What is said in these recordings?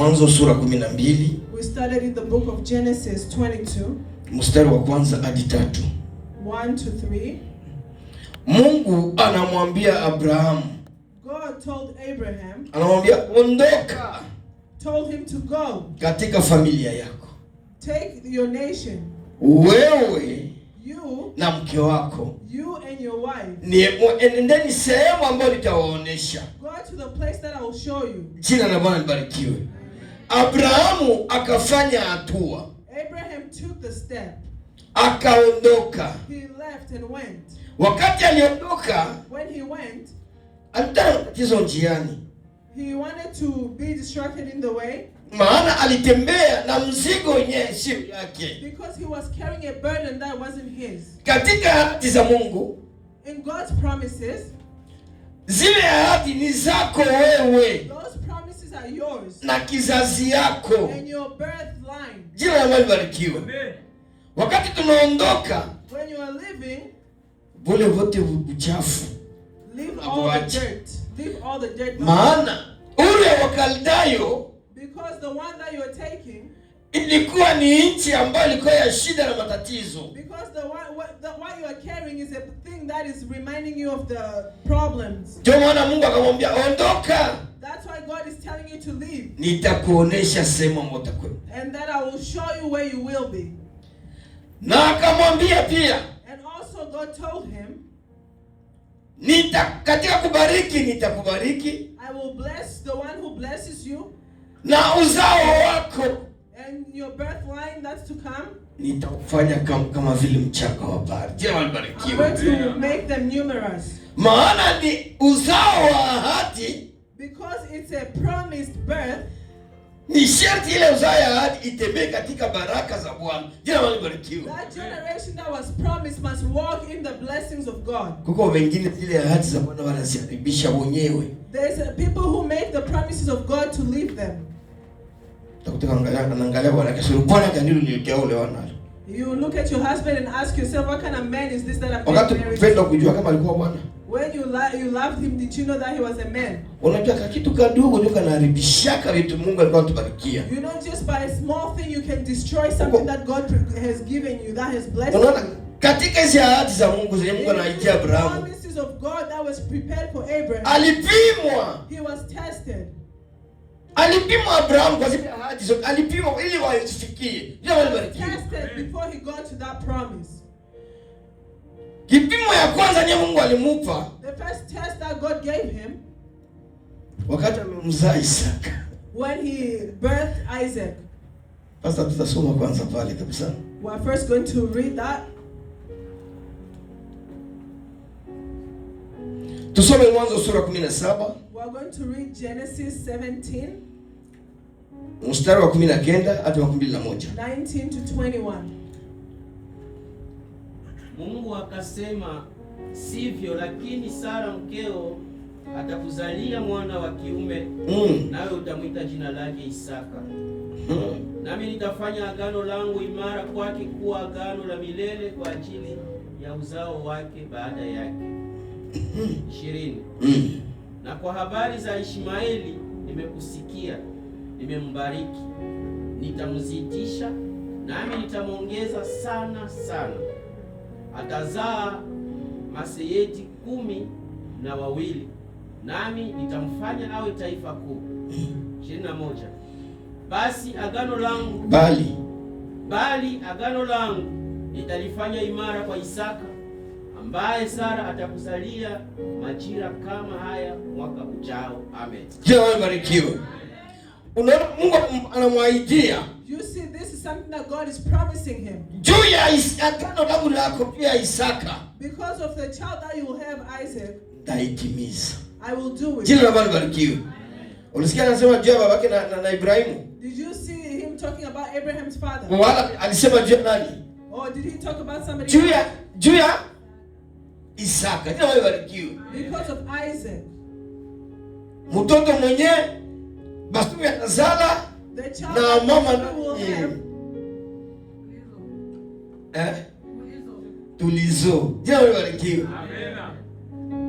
Mwanzo sura 12. We started in the book of Genesis 22. Mstari wa kwanza hadi 3. 1 to 3. Mungu anamwambia Abraham. God told Abraham. Anamwambia ondoka. Told him to go. Katika familia yako. Take your nation. Wewe. You. Na mke wako. You and your wife. Nendeni sehemu ambayo nitawaonesha. Go to the place that I will show you. Jina la Bwana libarikiwe. Abrahamu akafanya hatua. Abraham took the step. Akaondoka. He left and went. Wakati aliondoka, when he went, alitaka tatizo njiani. He wanted to be distracted in the way. Maana alitembea na mzigo wenyewe sio yake. Because he was carrying a burden that wasn't his. Katika ahadi za Mungu, in God's promises, zile ahadi ni zako wewe. Those promises are yours. Na kizazi yako. And your birth line. Jina la Bwana libarikiwe. Amen. Wakati tunaondoka, when you are living, vule vote uchafu. Leave all the dirt. Leave all the dirt. Maana ule Wakaldayo, because the one that you are taking, ilikuwa ni nchi ambayo ilikuwa ya shida na matatizo. Because the what you are carrying is a thing that is reminding you of the problems. Ndio maana Mungu akamwambia ondoka. That's why God is telling you to leave. Nitakuonesha sehemu ambayo utakwenda. And that I will show you where you will be. Na akamwambia pia. And also God told him, katika kubariki nitakubariki. I will bless the one who blesses you. Na uzao wako. And your birth line that's to come. Nitakufanya kama vile mchanga wa bahari. Jina la libarikiwe. I'm going to make them numerous. Maana ni uzao wa ahadi. Because it's a promised birth. Ni sharti ile uzao ya ahadi itembee katika baraka za Bwana. Jina la libarikiwe. That generation that was promised must walk in the blessings of God. Kuko wengine zile ahadi za Bwana wanaziharibisha wenyewe. There's people who make the promises of God to leave them. You look at your husband and ask yourself, what kind of man is this that I'm married to? When you loved him, did you know that he was a man? You know, just by a small thing you can destroy something that God has given you, that has blessed you. Katika hizo ahadi za Mungu zenye Mungu anaitia Abrahamu, promises of God that was prepared for Abraham, alipimwa. He was tested. Alipimwa Abrahamu kwa zile ahadi zote, alipimwa ili wazifikie. Tested before he got to that promise. Kipimo ya kwanza ni Mungu alimupa. The first test that God gave him, wakati amemzaa Isaka. When he birthed Isaac. Sasa tutasoma kwanza pale kabisa. We are first going to read that. Tusome Mwanzo sura 17. We are going to read Genesis 17. Mstari wa 19 hadi wa 21. 19 to 21. Mungu akasema, sivyo, lakini Sara mkeo atakuzalia mwana wa kiume, nawe utamwita jina lake Isaka. Nami nitafanya agano langu imara kwake kuwa agano la milele kwa ajili ya uzao wake baada yake. 20. Na kwa habari za Ishmaeli nimekusikia, nimembariki, nitamzidisha, nami nitamwongeza sana sana. Atazaa maseyeti 12, nami nitamfanya awe taifa kuu. 21. Basi agano langu bali agano langu nitalifanya imara kwa Isaka, ambaye Sara atakuzalia majira kama haya mwaka ujao. Amen. Jina libarikiwe. Unaona Mungu anamwaidia. You see, this is something that God is promising him. Juu ya agano langu lako pia Isaka. Because of the child that you will have, Isaac, nitaitimiza. I will do it. Jina la Bwana libarikiwe. Ulisikia anasema juu ya babake na Ibrahimu? Did you see him talking about Abraham's father? Wala alisema juu ya nani? Or did he talk about somebody? Juu ya Isaka. Jina la Bwana libarikiwe. Because of Isaac. Mtoto mwenye basi atazala na mama tulizo. Jina la Bwana libarikiwe. Amen.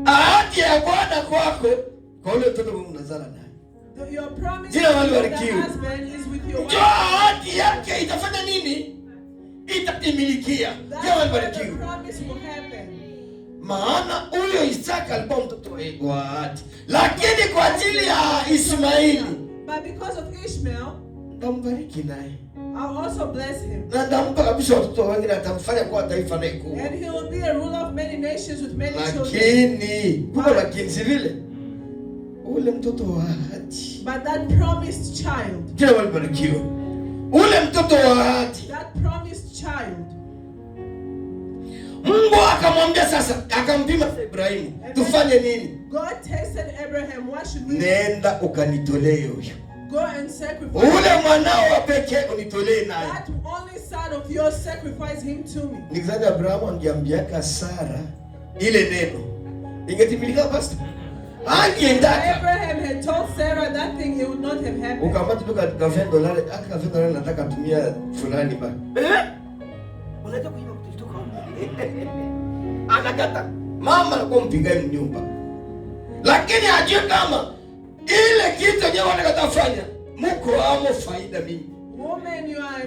Ahadi ya Bwana kwako kwa ule mtoto mwenye unazala naye. Your promise to the husband is with your wife. Ahadi yake itafanya nini? Itatimilikia. The promise will happen. Maana huyo Isaka alikuwa mtoto wa ahadi. Lakini kwa ajili ya Ishmaeli, but because of Ishmael, ndambariki naye. I'll also bless him. Na ndampa kabisa watoto wengi na atamfanya kuwa taifa na kubwa. And he will be a ruler of many nations with many children. Lakini, kuna lakini si vile. Ule mtoto wa ahadi. But that promised child. Kila walibarikiwa. Ule mtoto wa ahadi. That promised child. Mungu akamwambia sasa, akampima Ibrahimu, tufanye nini? God tested Abraham, what should we do? Nenda ukanitolee huyo. Go and sacrifice. Ule mwanao wa pekee unitolee naye. That only son of yours, sacrifice him to me. Nikizani Abrahamu angeambiaka Sara ile neno, ingetimilika basi. Abraham had told Sarah that thing, it would not have happened. Ukamata tu katika $10, aka $10 nataka tumia fulani ba. Unataka kuiba kitu kwa anakata. Mama alikuwa mpigae mnyumba. Lakini ajue kama ile kitu yenyewe wanataka kufanya, mko amo faida mingi. Woman, you are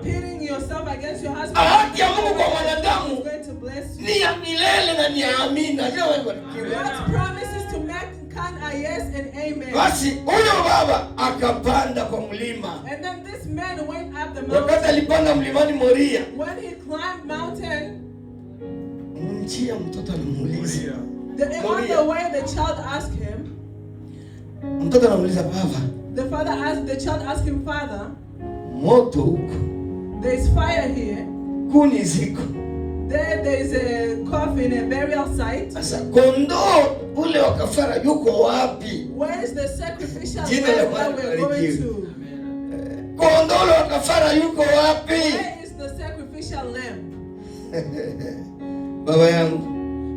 pitting yourself against your husband. Ahadi ya Mungu kwa wanadamu going to bless you. ni ya milele na ni ya amina. God's promises to mankind are yes and amen. Basi huyo baba akapanda kwa mlima. And then this man went up the mountain. Wakati alipanda mlimani Moria, when he climbed mountain, njia mtoto alimuuliza. On the way the child asked him. Mtoto anamuuliza baba. The child asked him, Father, moto huko. There is fire here. Kuni ziko. There is a coffin, a burial site. Sasa kondoo ule wa kafara yuko wapi? Where is the sacrificial lamb that we are going to? Kondoo ule wa kafara yuko wapi? Where is the sacrificial lamb? Baba yangu,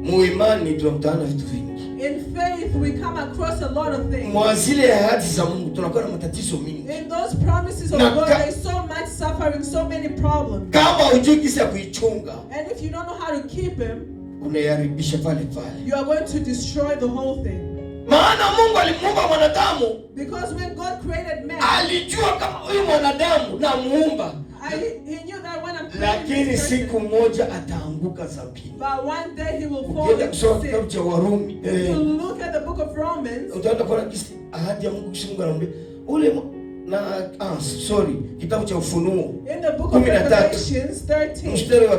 muimani tunakutana vitu vingi. In faith we come across a lot of things. Mwazile ahadi za Mungu tunakuwa na matatizo mingi. In those promises of God there is so much suffering, so many problems. Kama hujui jinsi ya kuichunga, and if you don't know how to keep him, unaharibisha pale pale. You are going to destroy the whole thing. Maana Mungu alimuumba mwanadamu. Because when God created man, alijua kama huyu mwanadamu na muumba. He knew that when I'm lakini siku moja ataanguka dhambini. But one day he will fall into sin. Kitabu cha Warumi. You look at the book of Romans. Utaenda kwa ahadi ya Mungu Mungu anamwambia ule kitabu cha Ufunuo. In the book of Revelations 13. Mstari wa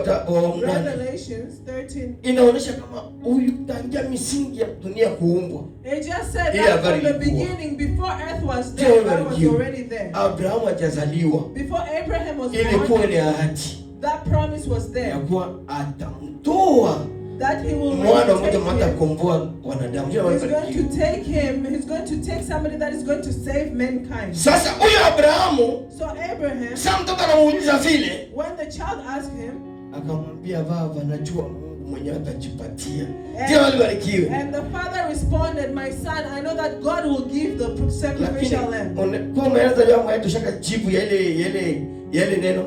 Revelations 13. Inaonyesha kama huyu tangia misingi ya dunia kuumbwa. It just said that from the beginning, before earth was there, God was already there. Abrahamu hajazaliwa. Before Abraham was ilikuwa ni ahadi. That promise was there. Ya kuwa atamtoa. That he will mwana mmoja matakomboa wanadamu. He's going to take him. He's going to take somebody that is going to save mankind. Sasa huyo Abrahamu. So Abraham. Sasa mtoto anamuuliza vile. When the child asked him. Akamwambia baba, najua Mungu mwenyewe atajipatia. Ndio alibarikiwe. And the father responded, my son, I know that God will give the sacrificial lamb. Kwa umeanza leo mwaito shaka jibu ya ile neno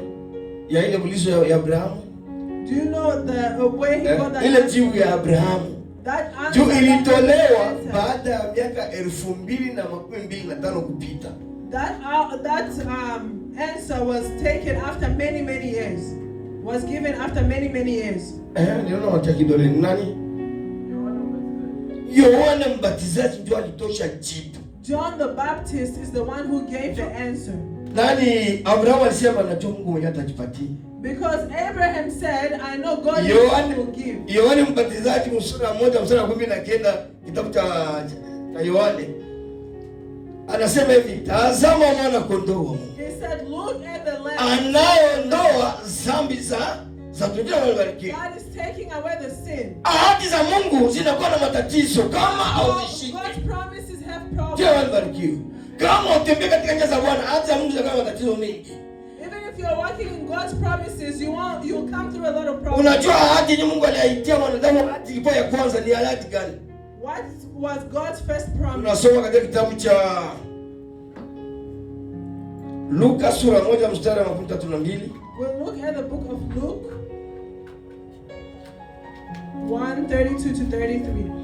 ya ile ulizo ya Abrahamu. Do you know the way he got that? Ile jibu ya Abrahamu. That answer ilitolewa baada ya miaka 2025 kupita. That answer was taken after many years. Was given after many years. Niona wacha kidole nani? Yohana Mbatizaji ndio alitosha jibu. John the Baptist is the one who gave the answer. Nani Abrahamu alisema najua Mungu mwenyewe atajipatia. Because Abraham said, I know God will give. Yohana Mbatizaji sura 1 mstari wa 19 kitabu cha Yohane. Anasema hivi, tazama mwana kondoo wa Mungu. He said, look at the lamb. Anayeondoa dhambi za dunia walibarikiwa. God is taking away the sin. Ahadi za Mungu zinakuwa na matatizo kama hauzishiki. God's promises have problems. Ndio walibarikiwa. Kama utembea katika njia za Bwana, ahadi za Mungu zinakuwa na matatizo mengi. Even if you're walking in God's promises, you'll come through a lot of problems. Unajua ahadi yenye Mungu aliaitia mwanadamu, ahadi ilikuwa ya kwanza ni ahadi gani? What was God's first promise? Tunasoma katika kitabu cha Luka sura 1 mstari wa 32. We'll look at the book of Luke 1:32 to 33.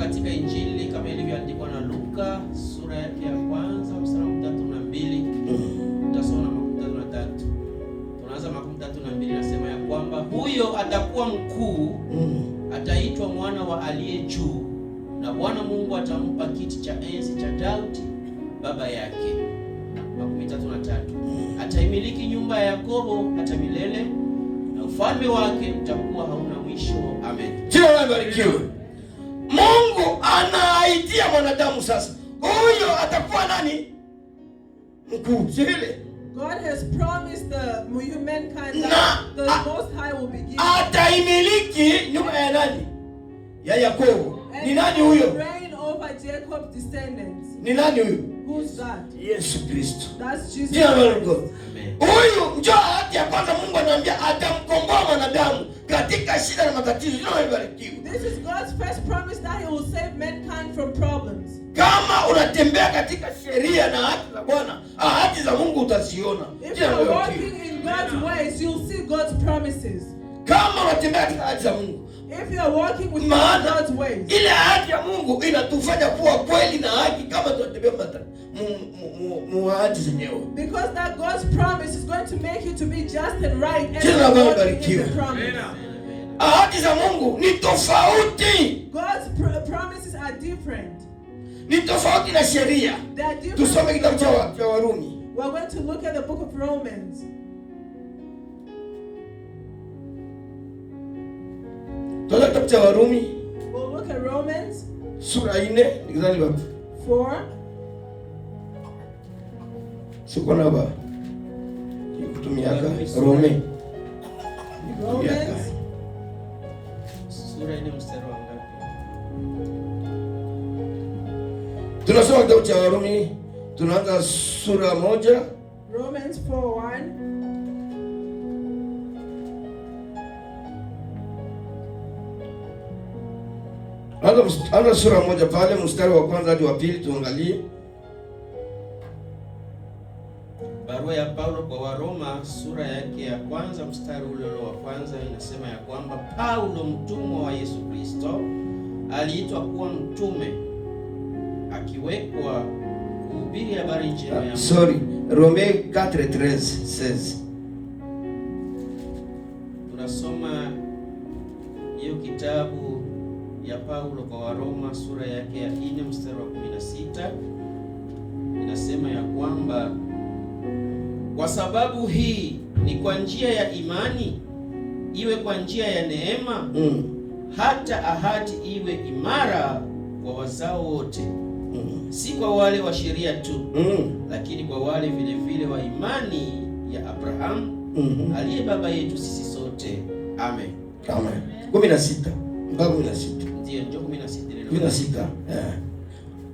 katika Injili kama ilivyoandikwa na Luka sura yake ya kwanza mstari wa 32. Tutasoma 33. Tunaanza 32, nasema ya kwamba huyo atakuwa mkuu, ataitwa mwana wa aliye juu, na Bwana Mungu atampa kiti cha enzi cha Daudi baba yake. 33. Ataimiliki nyumba ya Yakobo hata milele, na ufalme wake utakuwa hauna mwisho. Amen. Jina la barikiwe. Mungu anaitia mwanadamu sasa, huyo atakuwa nani? Mkuu. Si vile? God has promised the humankind that the Most High will be given. Ataimiliki nyumba ya nani? Ya Yakobo. Ni nani huyo? Reign over Jacob's descendants. Ni nani huyo? Who's that? Yesu Kristo. That's Jesus. Jina la barikiwe. Huyu njoo hadi ya kwanza Mungu anamwambia atamkomboa mwanadamu katika shida na matatizo. Jina la barikiwe. This is God's first promise that he will save mankind from problems. Kama unatembea katika sheria na haki za Bwana, ahadi za Mungu utaziona. If you are walking in God's ways, you'll see God's promises. Kama unatembea katika ahadi za Mungu, if you are walking with God's ways, ile ahadi ya Mungu inatufanya kuwa kweli na haki kama tunatembea ahadi zenyewe. Because that God's promise is going to make you to be just and right and barikiwe. Ahadi za Mungu ni tofauti. God's promises are different. Ni tofauti na sheria. Tusome kitabu cha Warumi. We're going to look at the book of Romans. Tuanze kitabu cha Warumi. We'll look at Romans sura 4, nikizani wapi? 4. Siko na ba. Kutumiaka Romans. Sura 4 mstari wa ngapi? Tunasoma kitabu cha Warumi, tunaanza sura 1. Romans 4:1. Anza sura 1 pale mstari wa kwanza hadi wa pili, tuangalie. Barua ya Paulo kwa Waroma sura yake ya kwanza mstari ule wa kwanza inasema ya kwamba Paulo mtumwa wa Yesu Kristo aliitwa kuwa mtume, akiwekwa kuhubiri habari njema ya Mungu. Romains 4:13 says. Tunasoma hiyo kitabu ya Paulo kwa Waroma sura yake ya 4 mstari wa 16 inasema ya kwamba kwa sababu hii ni kwa njia ya imani, iwe kwa njia ya neema, hata ahadi iwe imara kwa wazao wote, si kwa wale wa sheria tu, lakini kwa wale vile vile wa imani ya Abrahamu, aliye baba yetu sisi sote. Amen. Amen. 16 mpaka 16. Ndio 16. 16.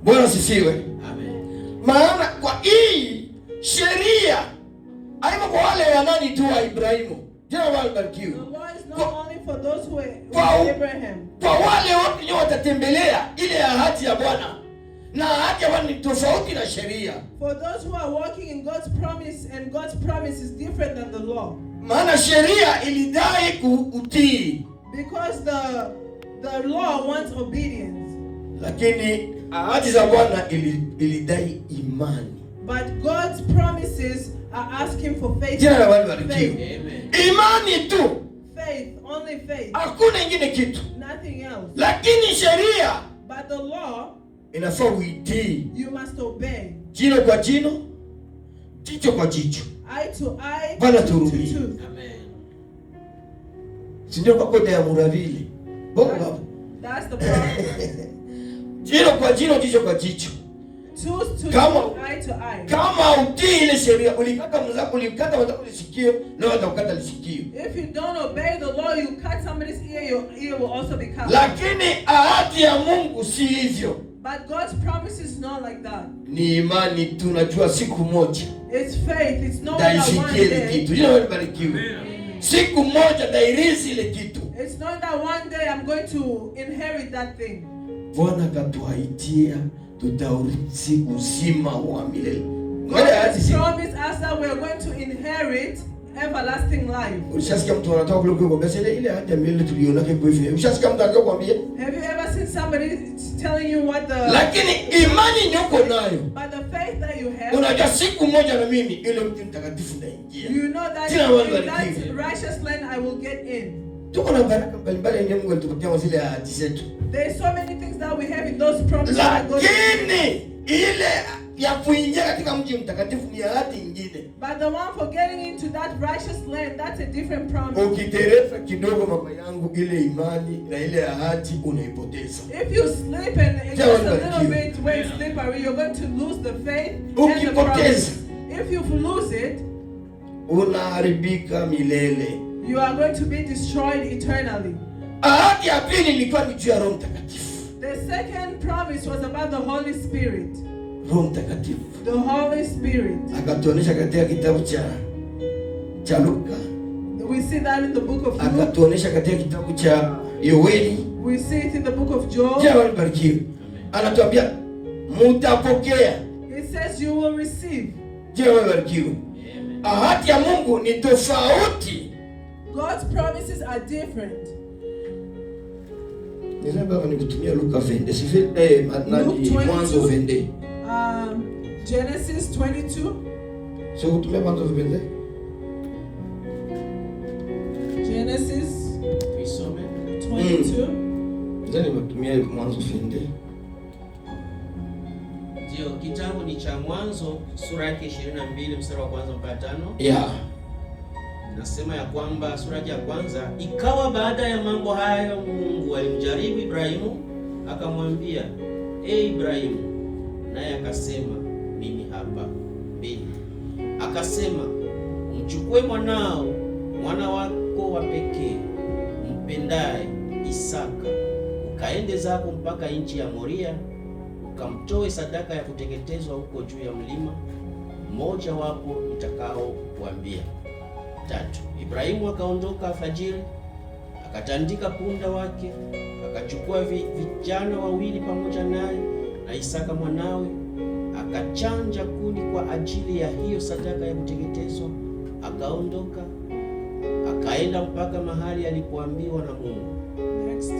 Bwana sifiwe. Amen. Maana kwa hii sheria haimo kwa wale ya nani tu wa Ibrahimu. Jina la barikiwe. The law is not only for those who were Abraham. Kwa wale wote ndio watatembelea ile ahadi ya Bwana. Na ahadi ya Bwana ni tofauti na sheria. For those who are walking in God's promise, and God's promise is different than the law. Maana sheria ilidai kutii. Because the law wants obedience. Lakini ahadi za Bwana ilidai imani. But God's promises are asking for faith. Jina la Bwana barikiwe. Amen. Imani tu. Faith, only faith. Hakuna ingine kitu. Nothing else. Lakini sheria, but the law, inafaa uitii. You must obey. Jino kwa jino, jicho kwa jicho. Eye to eye, Bwana tooth to tooth. Amen. Sindio kwa kode ya Muravili. Bongo baba. That's the problem. Jino kwa jino, jicho kwa jicho. Tooth to tooth, eye to eye. Kama utii ile sheria, ulikata mwenzako lisikio, na watakukata lisikio. If you don't obey the law, you cut somebody's ear, your ear will also be cut. Lakini ahadi ya Mungu si hivyo. But God's promise is not like that. Ni imani, tunajua siku moja. It's faith. It's not that one day. Kitu. Jina libarikiwe. Siku moja dairizi ile kitu. It's not that one day I'm going to inherit that thing. Bwana katuaitia tutaurithi uzima wa milele. God has promised us that we are going to inherit everlasting life. Ushasikia mtu anataka kule kukwambia ile ahadi ya milele tuliona kwa hivyo. Ushasikia mtu anakuambia? Have you ever seen somebody telling you what the. Lakini imani niko nayo. But the faith that you have. Unajua siku moja na mimi ile mji mtakatifu naingia. You know that in that righteous land I will get in. Tuko na baraka mbalimbali yenye Mungu alitupatia zile ahadi zetu. There are so many things that we have in those promises. Lakini ile ya kuingia katika mji mtakatifu ni ahadi nyingine. But the one for getting into that righteous land, that's a different promise. Ukitereza kidogo mama yangu, ile imani na ile ahadi unaipoteza. If you slip and just a little bit where it's slippery, you're going to lose the faith and the promise. If you lose it, unaharibika milele. You are going to be destroyed eternally. Ahadi ya pili ilikuwa ni juu ya Roho Mtakatifu. The second promise was about the Holy Spirit. Roho Mtakatifu. The Holy Spirit. Akatuonesha katika kitabu cha Luka. We see that in the book of Luke. Akatuonesha katika kitabu cha Yoeli. We see it in the book of Joel. Jina libarikiwe. Anatuambia mtapokea. It says you will receive. Jina libarikiwe. Ahadi ya Mungu ni tofauti. God's promises are different. Nilikuwa nikutumia Luka 20. Sivile mwanzo 20. Genesis 22. Sio kutumia mwanzo 20. Genesis 22. Ndio nimetumia mwanzo 20. Ndio, kitabu ni cha Mwanzo sura yake 22 mstari wa kwanza mpaka 5. Yeah. Nasema ya kwamba sura ya kwanza, ikawa baada ya mambo hayo Mungu alimjaribu Ibrahimu akamwambia, Ibrahimu, naye akasema, mimi hapa. 2. Akasema, mchukue mwanao, mwana wako wa pekee, mpendaye Isaka, ukaende zako mpaka nchi ya Moria, ukamtoe sadaka ya kuteketezwa huko juu ya mlima mmoja wapo nitakao kuambia. 3. Ibrahimu akaondoka alfajiri, akatandika punda wake, akachukua vijana wawili pamoja naye na Isaka mwanawe, akachanja kuni kwa ajili ya hiyo sadaka ya kuteketezwa, akaondoka akaenda mpaka mahali alipoambiwa na Mungu. Next.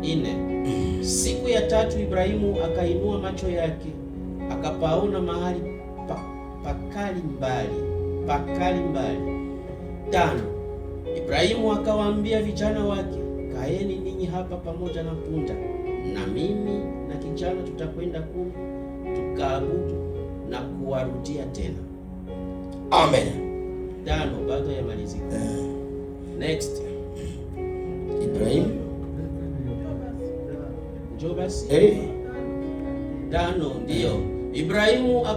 4. Siku ya 3 Ibrahimu akainua macho yake, akapaona mahali pakali mbali. 5. Ibrahimu akawaambia vijana wake, kaeni ninyi hapa pamoja na punda, na mimi na kijana tutakwenda kule tukaabudu na kuwarudia tena. Amen. 5 bado yamalizika. Next. Ibrahimu. Njoo basi. 5 ndio. Ibrahimu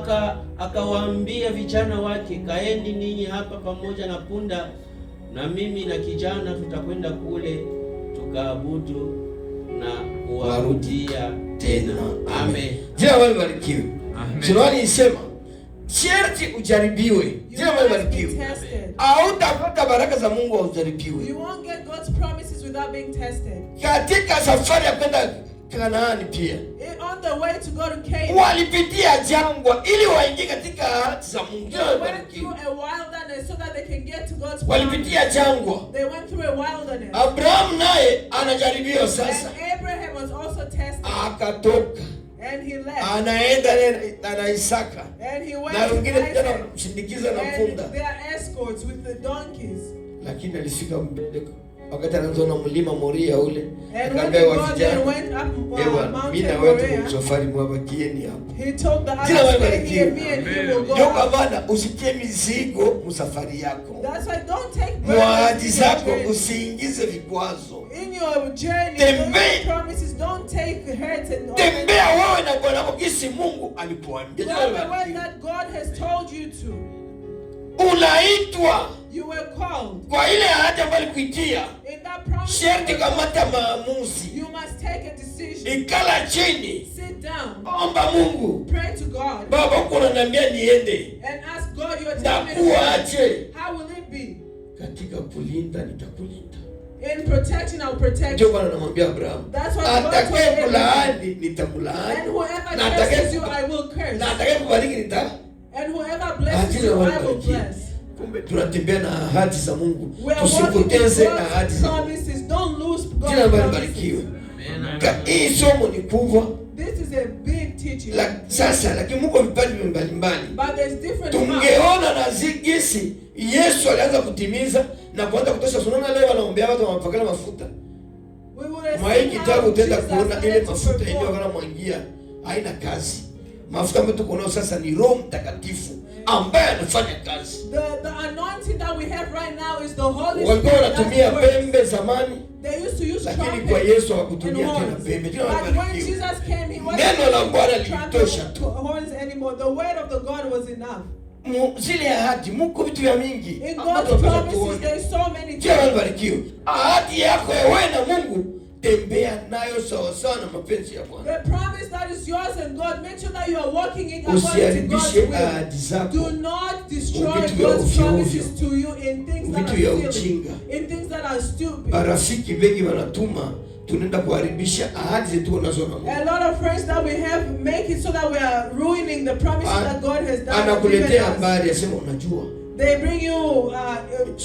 akawaambia vijana wake, kaeni ninyi hapa pamoja na punda, na mimi na kijana tutakwenda kule tukaabudu na kuwarudia tena. Amen. Jina la Bwana libarikiwe. Suruali isema sharti ujaribiwe. Jina la Bwana libarikiwe. Hautapata baraka za Mungu haujaribiwe. You won't get God's promises without being tested. Katika safari ya kwenda Kanaani pia, on the way to go to Canaan, walipitia jangwa ili waingie katika ahadi za Mungu. They went through a wilderness so that they can get to God's promise. Walipitia jangwa. They went through a wilderness. Abraham naye anajaribiwa sasa. And Abraham was also tested. Akatoka. And he left. Anaenda na Isaka. And he went na wengine to tena kumshindikiza na punda. And their escorts with the donkeys. Lakini alifika mbele wakati anaanza mlima Moria ule. Akaambia vijana, mimi na wewe tusafari mwabakieni hapo. He told the others, me and he will go. Ndio kwa maana usitie mizigo msafari yako. That's why don't take ahadi zako usiingize vikwazo. In your journey, those promises don't take hurts and tembea wewe na Bwana wako jinsi Mungu alipoambia. The way that God has told you to. Unaitwa. You were called. Kwa ile ahadi ambayo alikuitia. In that promise. Sharti kamata maamuzi. You must take a decision. Ikala chini. Sit down. Omba Mungu. Pray to God. Baba kuna niambia niende. And ask God your time. How will it be? Katika kulinda nitakulinda. In protection I'll protect. Ndio Bwana anamwambia Abraham. That's what God told Abraham. Atakayekulaani nitakulaani. And whoever curses you I will curse. Na atakayekubariki nita. And whoever blesses you I will bless. Kumbe tunatembea na ahadi za Mungu. Tusipoteze ahadi za Mungu. Don't lose God's promises. Hii somo ni kubwa. This is a big teaching. Sasa lakini mko vipaji mbalimbali. But there's different. Tungeona na zigisi Yesu alianza kutimiza na kuanza kutosha. Unaona leo wanaombea watu wanapakana mafuta. Mwa kitabu utaenda kuona ile mafuta yenyewe kana mwangia haina kazi. Mafuta ambayo tuko nayo sasa ni Roho Mtakatifu ambaye anafanya kazi. The anointing that we have right now is the Holy Spirit. Walikuwa wanatumia pembe zamani. They used to use trumpets. Lakini kwa Yesu hawakutumia tena pembe. But when Jesus came, he wasn't neno la Bwana lilitosha tu. Horns anymore. The word of the God was enough. Zile ahadi mko vitu vya mingi. In God's promises there is so many things. Jana barikiwe. Ahadi yako wewe na Mungu tembea nayo sawa sawa na mapenzi ya Bwana. The promise that is yours and God, make sure that you are walking in according to God's will. Do not destroy God's promises to you in things that are silly, in things that are stupid. Marafiki wengi wanatuma tunaenda kuharibisha ahadi zetu tunazo na Mungu. A lot of friends that we have make it so that we are ruining the promises that God has done. Anakuletea habari asema unajua. They bring you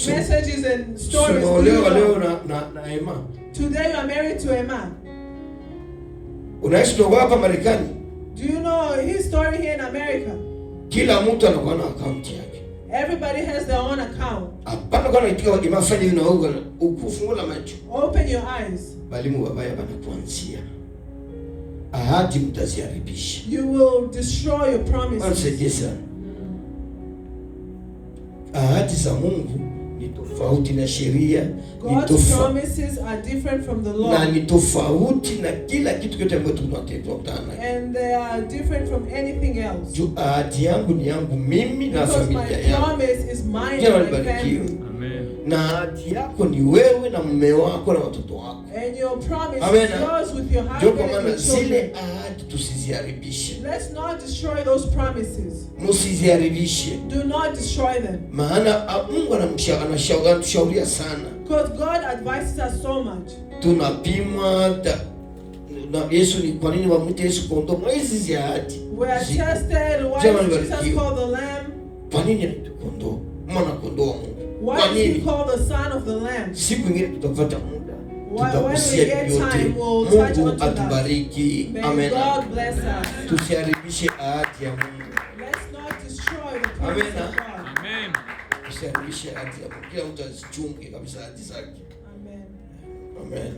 messages and stories. Leo na Emma. Today you are married to Emma. Unaishi kwa hapa Marekani? Do you know his story here in America? Kila mtu anakuwa na account yake. Everybody has their own account. Hapana kwa naitika imafanya hivi na huko ukufungula macho. Open your eyes. Balimu wabaya banakuanzia. Ahadi mtaziharibisha. You will destroy your promises. Ansejesa. Ahadi za Mungu ni tofauti na sheria. God's promises are different from the law. Na ni tofauti na kila kitu kyote ambacho tunakutana. And they are different from anything else. Ahadi yangu ni yangu mimi na familia yangu. Because my promise is mine and my family. Amen. Na ahadi yako ni wewe na mume wako na watoto wako. And your promise is yours with your husband and your children. Zile ahadi tusiziharibishe. Let's not destroy those promises. Msiziharibishe. Do not destroy them. Maana Mungu anamshauria sana. Because God advises us so much. Tunapimwa na Yesu ni kwa nini wamwite Yesu kondoo? Hizi zi ahadi. We are tested. Why is Jesus called the lamb? Kwa nini anaitwa kondoo? Mwana kondoo wa Mungu. Why is he called the son of the lamb? Siku nyingine tutapata muda. When we get time, we'll touch on that. Atubariki. Amen. God bless us. Tusiharibishe ahadi ya Mungu. Let's not destroy the promise of God. Amen. Tusiharibishe ahadi ya Mungu. Kila mtu asichunge kabisa ahadi zake. Amen. Amen.